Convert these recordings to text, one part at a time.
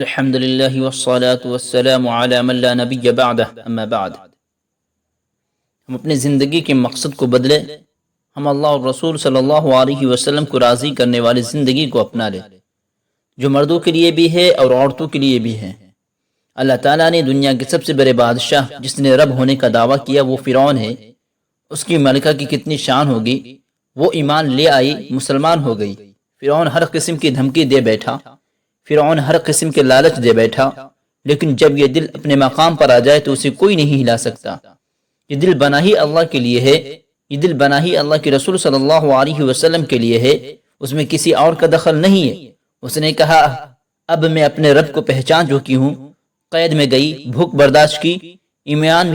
الحمد للہ والصلاة والسلام علی من لا نبی بعدہ اما بعد۔ ہم اپنی زندگی کے مقصد کو بدلے، ہم اللہ اور رسول صلی اللہ علیہ وسلم کو راضی کرنے والی زندگی کو اپنا لے، جو مردوں کے لیے بھی ہے اور عورتوں کے لیے بھی ہے۔ اللہ تعالیٰ نے دنیا کے سب سے بڑے بادشاہ جس نے رب ہونے کا دعویٰ کیا وہ فرعون ہے۔ اس کی ملکہ کی کتنی شان ہوگی، وہ ایمان لے آئی، مسلمان ہو گئی۔ فرعون ہر قسم کی دھمکی دے بیٹھا، فرعون ہر قسم کے لالچ دے بیٹھا، لیکن جب یہ دل اپنے مقام پر آ جائے تو اسے کوئی نہیں ہلا سکتا۔ یہ دل بنا ہی اللہ کے لیے ہے، یہ دل بنا ہی اللہ کے رسول صلی اللہ علیہ وسلم کے لیے ہے، اس میں کسی اور کا دخل نہیں ہے۔ اس نے کہا اب میں اپنے رب کو پہچان چکی ہوں، قید میں گئی، بھوک برداشت کی، ایمان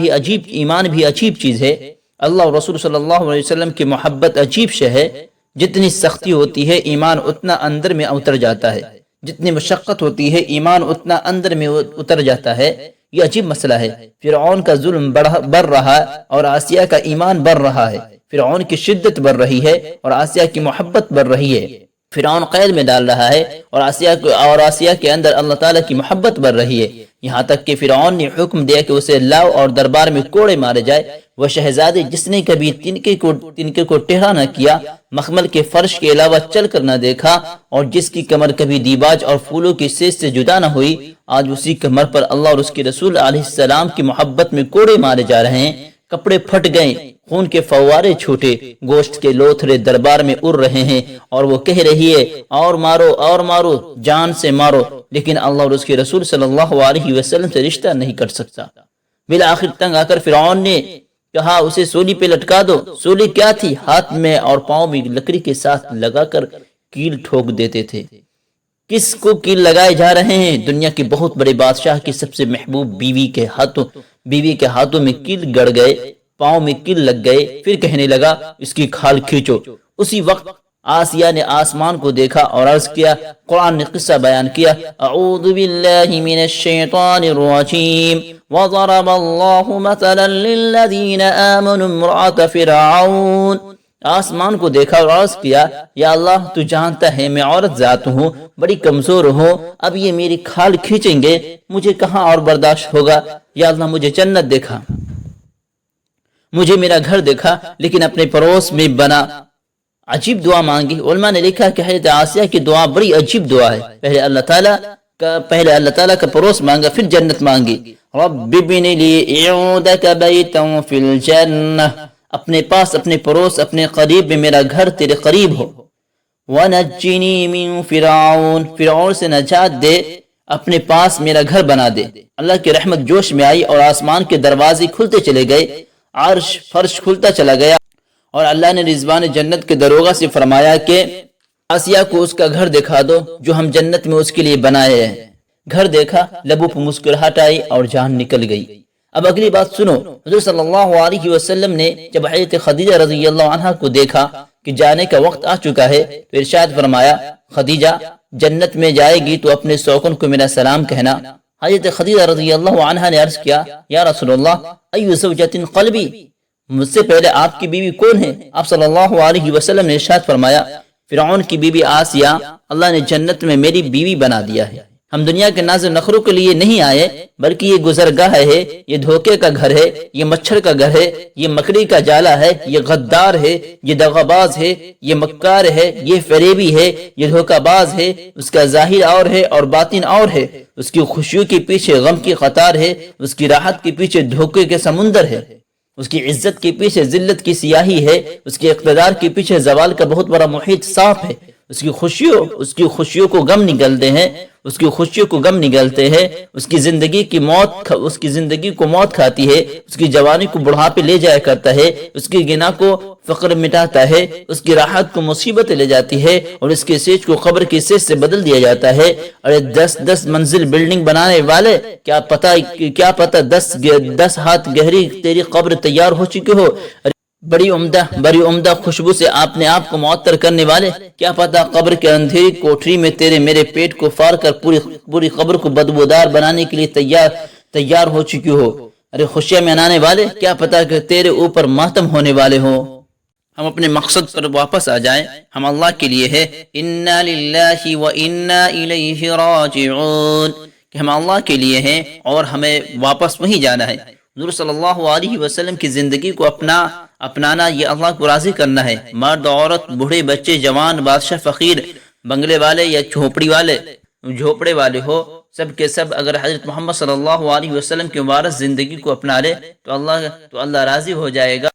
بھی عجیب چیز ہے۔ اللہ اور رسول صلی اللہ علیہ وسلم کی محبت عجیب شے ہے، جتنی سختی ہوتی ہے ایمان اتنا اندر میں اتر جاتا ہے، جتنی مشقت ہوتی ہے ایمان اتنا اندر میں اتر جاتا ہے۔ یہ عجیب مسئلہ ہے۔ فرعون کا ظلم بڑھ رہا ہے اور آسیہ کا ایمان بڑھ رہا ہے، فرعون کی شدت بڑھ رہی ہے اور آسیہ کی محبت بڑھ رہی ہے۔ فرعون قید میں ڈال رہا ہے اور آسیہ کے اندر اللہ تعالیٰ کی محبت بڑھ رہی ہے، یہاں تک کہ فرعون نے حکم دیا کہ اسے لاؤ اور دربار میں کوڑے مارے جائے۔ وہ شہزادے جس نے کبھی تنکے کو ٹیڑھا نہ کیا، مخمل کے فرش کے علاوہ چل کر نہ دیکھا، اور جس کی کمر کبھی دیباج اور پھولوں کی سیج سے جدا نہ ہوئی، آج اسی کمر پر اللہ اور اس کے رسول علیہ السلام کی محبت میں کوڑے مارے جا رہے ہیں۔ کپڑے پھٹ گئے، خون کے فوارے چھوٹے، گوشت کے لوتھڑے دربار میں اڑ رہے ہیں، اور وہ کہہ رہی ہے اور مارو اور مارو، جان سے مارو، لیکن اللہ اور اس کے رسول صلی اللہ علیہ وسلم سے رشتہ نہیں کر سکتا۔ بالآخر تنگ آ کر فرعون نے کہا اسے سولی پہ لٹکا دو۔ سولی کیا تھی؟ ہاتھ میں اور پاؤں میں لکڑی کے ساتھ لگا کر کیل ٹھوک دیتے تھے۔ کس کو کیل لگائے جا رہے ہیں؟ دنیا کے بہت بڑے بادشاہ کی سب سے محبوب بیوی کے ہاتھوں میں کیل گڑ گئے، پاؤں میں کیل لگ گئے۔ پھر کہنے لگا اس کی کھال کھینچو۔ اسی وقت آسیہ نے آسمان کو دیکھا اور عرض کیا، قرآن نے قصہ بیان کیا، اعوذ باللہ من الشیطان الرجیم وضرب اللہ مثلا للذین آمنوا امرأة فرعون۔ آسمان کو دیکھا اور عرض کیا، یا اللہ تو جانتا ہے میں عورت ذات ہوں، بڑی کمزور ہوں، اب یہ میری کھال کھینچیں گے، مجھے کہاں اور برداشت ہوگا۔ یا اللہ مجھے جنت دیکھا، مجھے میرا گھر دیکھا، لیکن اپنے پڑوس میں بنا۔ عجیب دعا مانگی۔ علماء نے لکھا کہ حضرت آسیہ کی دعا بڑی عجیب دعا ہے۔ پہلے اللہ تعالیٰ کا پڑوس مانگا، پھر جنت مانگی۔ رب ابن لی عندک بیتا فی الجنہ، اپنے پاس، اپنے پڑوس، اپنے قریب میں میرا گھر تیرے قریب ہو۔ ونجنی من فرعون، فرعون سے نجات دے، اپنے پاس میرا گھر بنا دے۔ اللہ کی رحمت جوش میں آئی اور آسمان کے دروازے کھلتے چلے گئے، عرش فرش کھلتا چلا گیا، اور اللہ نے رضوان جنت کے دروغہ سے فرمایا کہ آسیہ کو اس کا گھر دکھا دو جو ہم جنت میں اس کے لیے بنائے ہیں۔ گھر دیکھا، لبوں پر مسکراہٹ آئی اور جان نکل گئی۔ اب اگلی بات سنو، حضور صلی اللہ علیہ وسلم نے جب حضرت خدیجہ رضی اللہ عنہا کو دیکھا کہ جانے کا وقت آ چکا ہے تو ارشاد فرمایا، خدیجہ جنت میں جائے گی تو اپنے سوکن کو میرا سلام کہنا۔ حضرت خدیجہ رضی اللہ عنہا نے عرض کیا، یا رسول اللہ ای زوجۃ قلبی، مجھ سے پہلے آپ کی بیوی کون ہے؟ آپ صلی اللہ علیہ وسلم نے ارشاد فرمایا، فرعون کی بیوی آسیہ، اللہ نے جنت میں میری بیوی بنا دیا ہے۔ ہم دنیا کے ناز و نخروں کے لیے نہیں آئے، بلکہ یہ گزرگاہ ہے، یہ دھوکے کا گھر ہے، یہ مچھر کا گھر ہے، یہ مکڑی کا جالا ہے، یہ غدار ہے، یہ دغاباز ہے، یہ مکار ہے، یہ فریبی ہے، یہ دھوکہ باز ہے۔ اس کا ظاہر اور ہے اور باطن اور ہے، اس کی خوشیوں کے پیچھے غم کی قطار ہے، اس کی راحت کے پیچھے دھوکے کے سمندر ہے، اس کی عزت کے پیچھے ذلت کی سیاہی ہے، اس کے اقتدار کے پیچھے زوال کا بہت بڑا محیط صاف ہے۔ اس کی خوشیوں کو غم نگلتے ہیں، اس کی خوشیوں کو غم نگلتے ہیں، اس کی زندگی کو موت کھاتی ہے، اس کی جوانی کو بڑھاپے لے جایا کرتا ہے، اس کی غنا کو فقر مٹاتا ہے، اس کی راحت کو مصیبت لے جاتی ہے، اور اس کے سیج کو قبر کی سیج سے بدل دیا جاتا ہے۔ ارے 10 منزل بلڈنگ بنانے والے، کیا پتہ 10 ہاتھ گہری تیری قبر تیار ہو چکی ہو۔ بڑی عمدہ خوشبو سے آپ نے آپ کو معطر کرنے والے، کیا پتہ قبر کے اندھیری کوٹری میں تیرے میرے پیٹ کو پھاڑ کر پوری قبر کو بدبودار بنانے کے لیے تیار ہو چکی ہو۔ ارے خوشیاں منانے والے، کیا پتہ کہ تیرے اوپر ماتم ہونے والے ہوں۔ ہم اپنے مقصد پر واپس آ جائیں، ہم اللہ کے لیے ہے۔ انا للہ و انا الیہ راجعون، کہ ہم اللہ کے لیے ہیں اور ہمیں واپس وہیں جانا ہے۔ حضور صلی اللہ علیہ وسلم کی زندگی کو اپنانا یہ اللہ کو راضی کرنا ہے۔ مرد، عورت، بوڑھے، بچے، جوان، بادشاہ، فقیر، بنگلے والے یا جھوپڑے والے ہو، سب کے سب اگر حضرت محمد صلی اللہ علیہ وسلم کی مبارک زندگی کو اپنا لے تو اللہ راضی ہو جائے گا۔